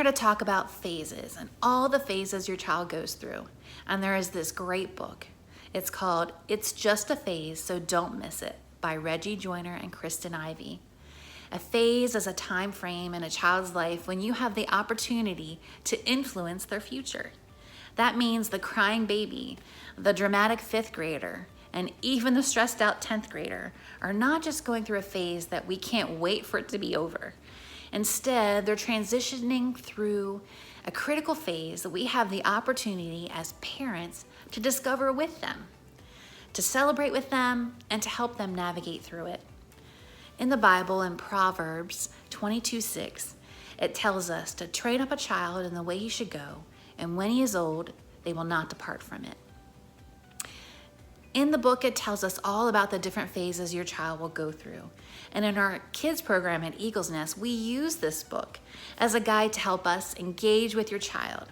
here to talk about phases and all the phases your child goes through. And there is this great book. It's called It's Just a Phase, So Don't Miss It by Reggie Joyner and Kristen Ivy. A phase is a time frame in a child's life when you have the opportunity to influence their future. That means the crying baby, the dramatic 5th grader, and even the stressed out 10th grader are not just going through a phase that we can't wait for it to be over. Instead, they're transitioning through a critical phase that we have the opportunity as parents to discover with them, to celebrate with them, and to help them navigate through it. In the Bible, in Proverbs 22:6, it tells us to train up a child in the way he should go, and when he is old, they will not depart from it. In the book, it tells us all about the different phases your child will go through. And in our kids program at Eagle's Nest, we use this book as a guide to help us engage with your child.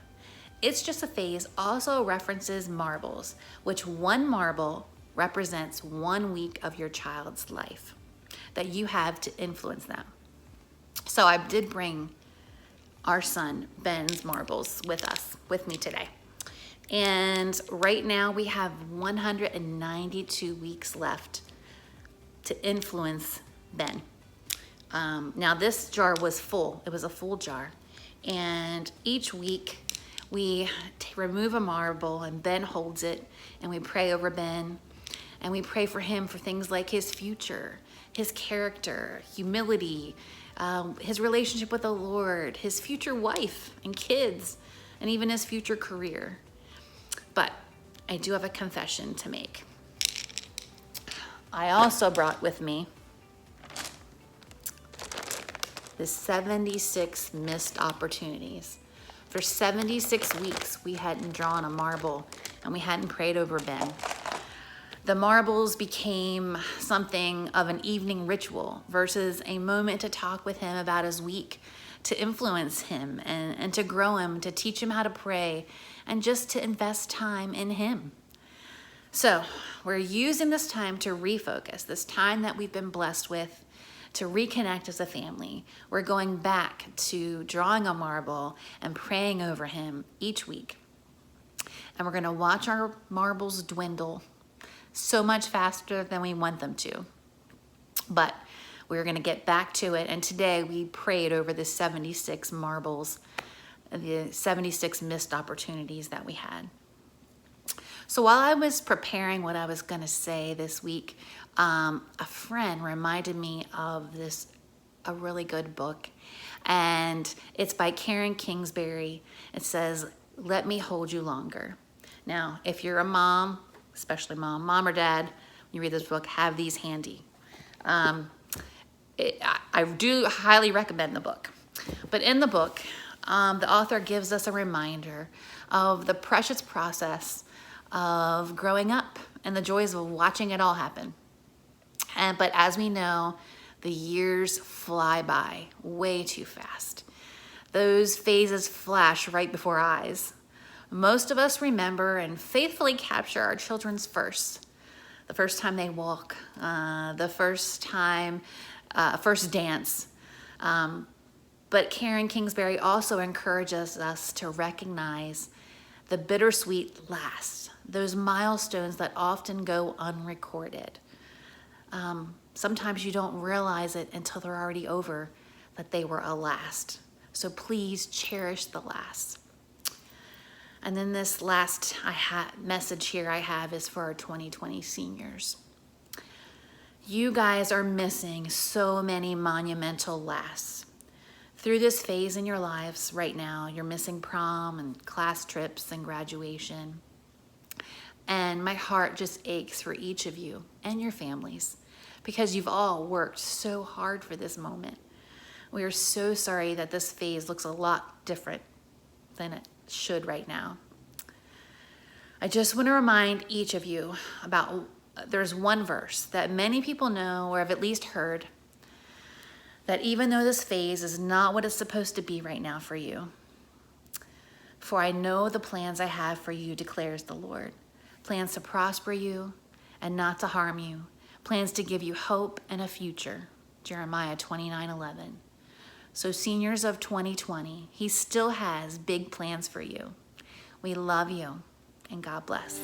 It's Just a Phase also references marbles, which one marble represents 1 week of your child's life that you have to influence them. So I did bring our son Ben's marbles with me today. And right now we have 192 weeks left to influence Ben. Now this jar was full. It was a full jar. And each week we remove a marble and Ben holds it and we pray over Ben. And we pray for him for things like his future, his character, humility, his relationship with the Lord, his future wife and kids, and even his future career. But I do have a confession to make. I also brought with me the 76 missed opportunities. For 76 weeks, we hadn't drawn a marble and we hadn't prayed over Ben. The marbles became something of an evening ritual versus a moment to talk with him about his week, to influence him and to grow him, to teach him how to pray, and just to invest time in him. So we're using this time to refocus, this time that we've been blessed with, to reconnect as a family. We're going back to drawing a marble and praying over him each week. And we're gonna watch our marbles dwindle so much faster than we want them to. But we're gonna get back to it. And today we prayed over the 76 marbles, the 76 missed opportunities that we had. So while I was preparing what I was gonna say this week, a friend reminded me of a really good book. And it's by Karen Kingsbury. It says, "Let Me Hold You Longer." Now, if you're a mom, especially mom or dad, when you read this book, have these handy. I do highly recommend the book. But in the book, the author gives us a reminder of the precious process of growing up and the joys of watching it all happen. But as we know, the years fly by way too fast. Those phases flash right before our eyes. Most of us remember and faithfully capture our children's the first time they walk, the first time, first dance. But Karen Kingsbury also encourages us to recognize the bittersweet last, those milestones that often go unrecorded. Sometimes you don't realize it until they're already over that they were a last. So please cherish the last. And then this last message here I have is for our 2020 seniors. You guys are missing so many monumental lasts. Through this phase in your lives right now, you're missing prom and class trips and graduation. And my heart just aches for each of you and your families because you've all worked so hard for this moment. We are so sorry that this phase looks a lot different than it should right now. I just want to remind each of you about, there's one verse that many people know or have at least heard, that even though this phase is not what it's supposed to be right now for you, for I know the plans I have for you, declares the Lord. Plans to prosper you and not to harm you. Plans to give you hope and a future. Jeremiah 29:11. So seniors of 2020, he still has big plans for you. We love you, and God bless.